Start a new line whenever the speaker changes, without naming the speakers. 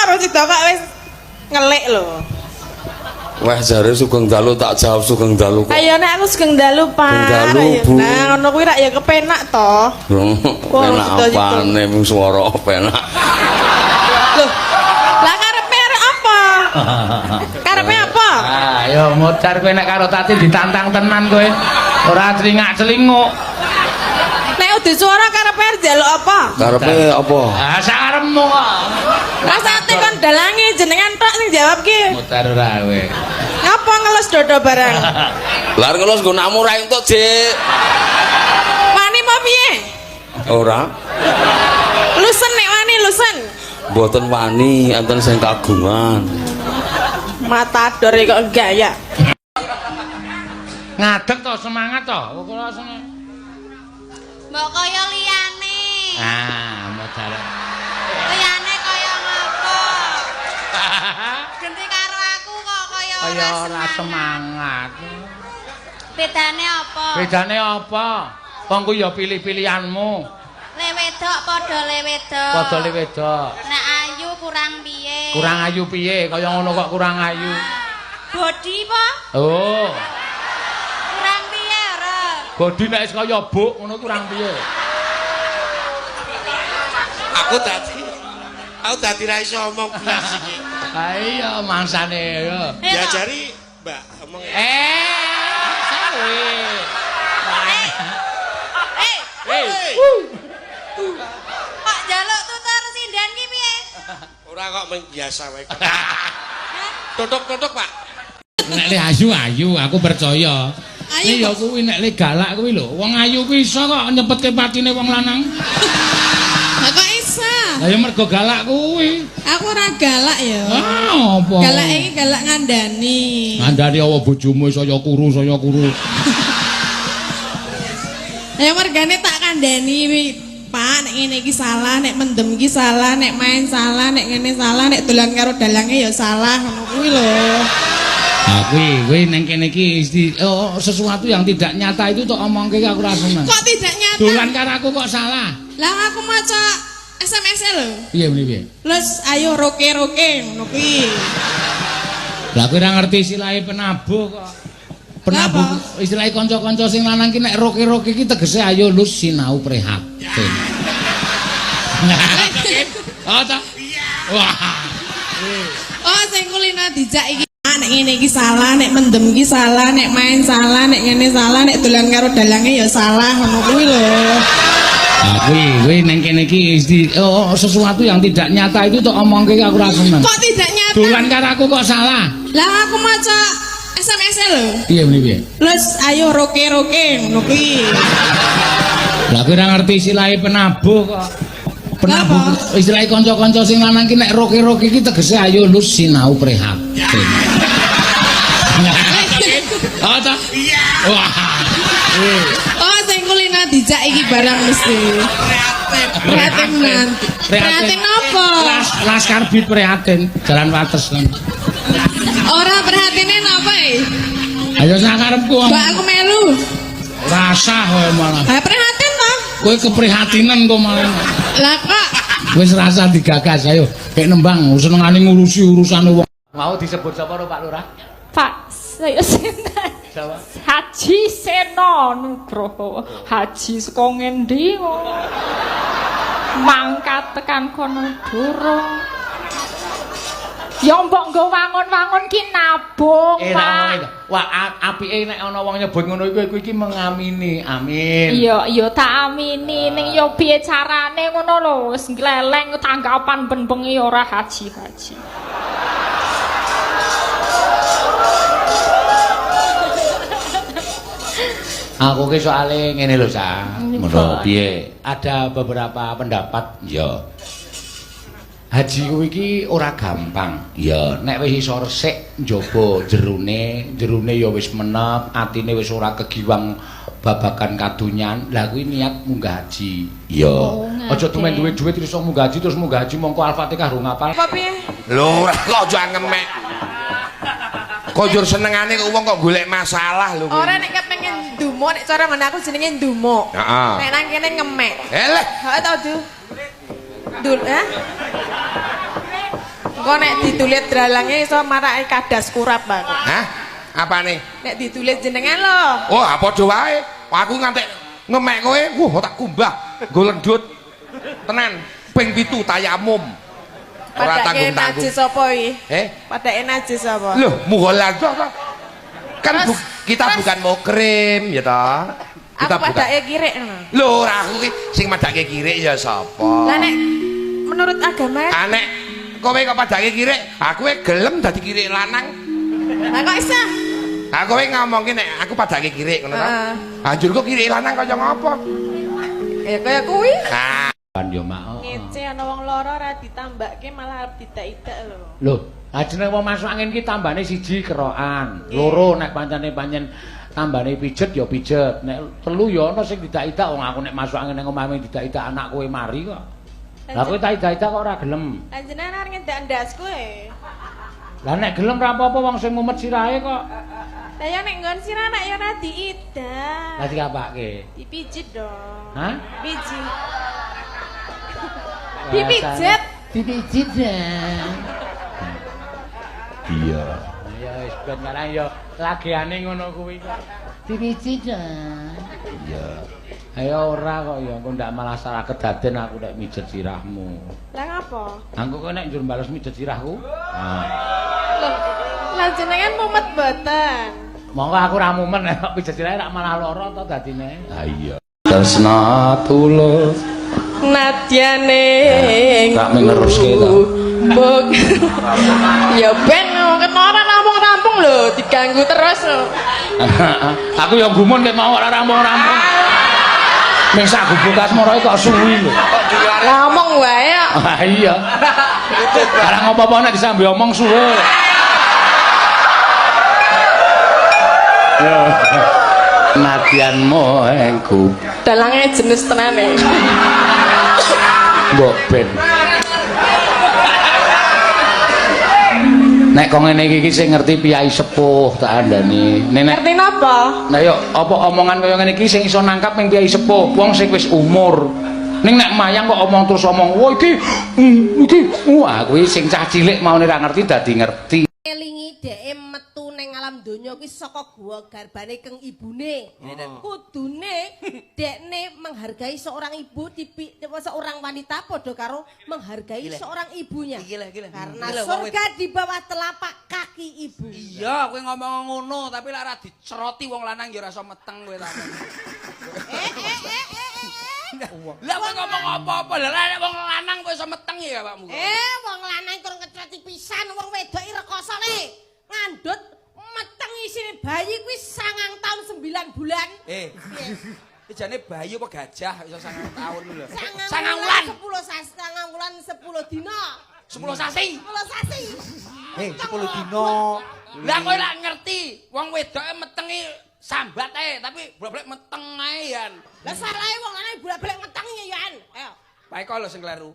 karo Cita kok wis ngelik lho.
Wah jare Sugeng Dalu tak jawab Sugeng Dalu kok.
Ayo nek aku Sugeng Dalu, Pak.
Sugeng Dalu, Bu.
Nah, ngono kuwi rak ya kepenak to.
Penak apane mung swara penak.
Loh. Lah karepe arek apa? Karepe apa?
Ah, yo modar kowe nek karo Tati ditantang tenan kowe. Ora celingak-celinguk.
Nek udah suara karepe arep njaluk apa?
Karepe apa?
Ah, sakarepmu kok.
Mas ate kon dalange jenengan tok sing jawab ki.
Modar ora kowe.
Ngapa ngelus dodo barang?
Lah ngelus nggo nakmu ra entuk, Dik.
Wani mau piye?
Ora.
Lusen nek wani lusen.
Mboten wani, enten sing kagungan.
Matador kok gaya.
Ngadeg to, semangat to. Kok
Mbok kaya liyane.
ah, modar.
Liyane kaya ngopo? Ganti karo aku kok kaya
Kaya ora semangat.
Bedane apa?
Bedane apa? Wong ku ya pilih-pilihanmu.
Le wedok padha le wedok.
Padha le wedok.
Nek ayu kurang piye?
Kurang ayu piye? Kaya ngono kok kurang ayu.
Bodi apa?
Oh.
Kurang piye ora?
Bodi nek kaya buk ngono kurang piye?
Aku dadi ra iso omong blas iki.
Ha iya mangsane ya.
Diajari Mbak omong.
Sawe.
Kok njaluk tutur sindan ki piye?
Ora kok mung biasa wae. Tutuk-tutuk, Pak.
Nek le ayu aku percaya. Ini ya kuwi nek le galak kuwi lho. Wong ayu kuwi iso kok nyepetke patine wong lanang.
Lah kok iso?
Lah ya mergo galak kuwi.
Aku ora galak ya.
Ah, apa?
Galak iki galak ngandani.
Ngandani apa bojomu saya kuru.
Ya mergane tak kandani Pak, nek ngene iki salah, nek mendem iki salah, nek main salah, nek ngene salah, nek dolan karo dalange ya salah ngono kuwi lho.
Ah kuwi ning kene iki sesuatu yang tidak nyata itu tok omongke aku ora seneng.
Kok tidak nyata?
Dolan karo aku kok salah.
Lah aku maca SMS-e lho.
Piye piye?
Lus ayo roke ngono kuwi.
Lah kowe ora ngerti istilahe penabuh kok. Penabuh istilah kanca-kanca sing lanang ki nek roke iki tegese ayo lus sinau prihatin. Oh ta? Wah.
Oh sing kulino dijak iki nek ngene iki salah, nek mendem iki salah, nek main salah, nek ngene salah, nek dolan karo dalange ya salah ngono kuwi lho.
Nah kuwi ning kene iki sesuatu yang tidak nyata itu tok omongke aku ora seneng.
Kok tidak nyata?
Dolan karo aku kok salah.
Lah aku maca SMS-e lho.
Piye piye?
Lus ayo roke ngono kuwi.
Lah kowe ora ngerti istilahe penabuh kok. Penabuh istilahe kanca-kanca sing lanang ki nek roke iki tegese ayo lus sinau prihatin. Oh ta? Iya. Wah.
Oh sing kulino dijak iki barang mesti. Prihatin nanti. Prihatin apa?
Laskar Bit prihatin Jalan Wates kan.
Ora prihatine napa e?
Ayo sakarepku.
Mbak aku melu.
Rasah kowe malah.
Ha prihatin to?
Kowe keprihatinan kok malah.
Lah kok
Wis rasa digagas ayo. Kayak nembang senengane ngurusi urusane wong. Mau disebut sapa Pak Lurah?
Pak, saya sinten?
Siapa?
Haji Seno Nugroho. Haji saka ngendi ngono? Mangkat tekan kono durung. Ya mbok nggo wangun-wangun ki nabung, Pak.
Wah, apike nek ana wong nyebut ngono iku iki mengamini. Amin.
Iya, tak amini ning ya piye carane ngono lho. Wis gleleng tanggapan ben bengi ora haji-haji.
Aku ki soalnya ngene lho, Sang. Ngono piye? Ada beberapa pendapat ya. Haji kuwi iki ora gampang. Ya, nek wis iso resik njaba jerone ya wis menep, atine wis ora kegiwang babagan kadonyan. Lah kuwi niat munggah haji. Ya. Aja tumen duwe dhuwit iso munggah haji terus munggah haji mongko Al-Fatihah rung ngapal.
apa piye?
Lho, kok aja ngemek. Kok njur senengane kok wong kok golek masalah lho.
Ora nek kepengin ndumo nek cara mana aku jenenge ndumo.
Heeh.
Nek nang kene ngemek.
Eleh.
Heeh ta, Du. Dul, ha? Engko nek ditulis dralange iso marake kadas kurap, Bang.
Hah? Apane?
Nek ditulis jenengan lho.
Oh, padha wae. Aku ngantek ngemek kowe, wah tak kumbah. Nggo lendut. Tenan, ping 7 tayamum. Ora
Padake
tanggung-tanggung.
najis apa iki? Padake najis apa?
Loh, mughalah kok. Kan kita bukan mau krim ya toh. Kita
Aku padake kirik ngono.
Lho, ora aku ki sing madake kirik ya sapa?
Lah nek menurut agama
Anek kowe kok padake kirik, aku gelem dadi kirik lanang.
lah kok iso?
Kowe ngomongke nek aku padake kirik ngono to. Anjur kok kirik lanang kaya ngapa?
Ya kaya kuwi.
Kan yo mak.
Ngece ana wong loro ora ditambake malah arep didak-idak lho.
Lho, ajene wong masuk angin ki tambane 1 kerokan, loro nek pancen tambane pijet ya pijet, nek 3 ya ana sing didak-idak wong aku nek masuk angin ning omahmu didak-idak anak kowe mari kok. Lah kowe tak idak-idak kok ora gelem.
Lah jenengan arep ngedak ndasku
Lah nek gelem ra apa-apa wong sing mumet sirahe kok.
Lah ya nek nggon sira nek ya ora diidak.
Lah dikapake.
Dipijit dong.
Hah?
Pijit. Dipijet.
Dipijit ya. Iya. Ya wis ben ngarang ya lagiane ngono kuwi kok. Dipijit ya. Iya. Ayo ora kok ya, engko ndak malah salah kedaden aku nek mijet sirahmu.
Lah ngapa?
Angko kowe nek njur bales mijet sirahku.
Lah jenengan mumet mboten.
Monggo aku ra mumen nek pijet sirahe rak malah lara to dadine. Ha iya. Tresnatullah.
Nadyane
Tak meneruske ta.
Mbok. Ya ben ketara rampung-rampung lho, diganggu terus lho.
Aku ya gumun nek mau ora rampung-rampung. Ning sak gubuk asmara kok suwi lho.
Lah omong wae kok.
Ah iya. Barang apa-apa nek disambi omong suwe. Yo. Nadianmu engku.
Dalange jenis tenane.
Mbok ben. Nek kok ngene iki sing ngerti piyai sepuh tak andani. Nek
Ngerti napa?
nah yo apa omongan kaya ngene iki sing iso nangkap ning piyai sepuh, wong sing wis umur. Ning nek mayang kok omong terus omong, "Wah iki wah kuwi sing cah cilik maune ra ngerti dadi ngerti."
Elingi dheke metu ning alam donya kuwi saka guwa garbane keng ibune. Kudune dekne menghargai seorang ibu seorang wanita padha karo menghargai seorang ibunya. Karena surga di bawah telapak kaki ibu.
Iya, kowe ngomong ngono, tapi lek ora diceroti wong lanang ya ora iso meteng kowe ta. Lah kowe ngomong apa-apa, lha nek wong lanang kowe iso meteng ya awakmu.
Wong lanang kurang keceroti pisan, wong wedok rekosane ngandut meteng isine bayi kuwi 9 tahun 9 bulan.
Jane bayi apa gajah iso 9 tahun lho.
9 wulan 10 wulan 10 dina.
10 sasi.
10 sasi.
10 dina. Lah kowe lak ngerti, wong wedoke metengi sambat ae, tapi bolak-balik meteng ae yan.
Lah salahe wong lanang bolak-balik meteng ya yan. Ayo.
Bae kok lho sing kleru.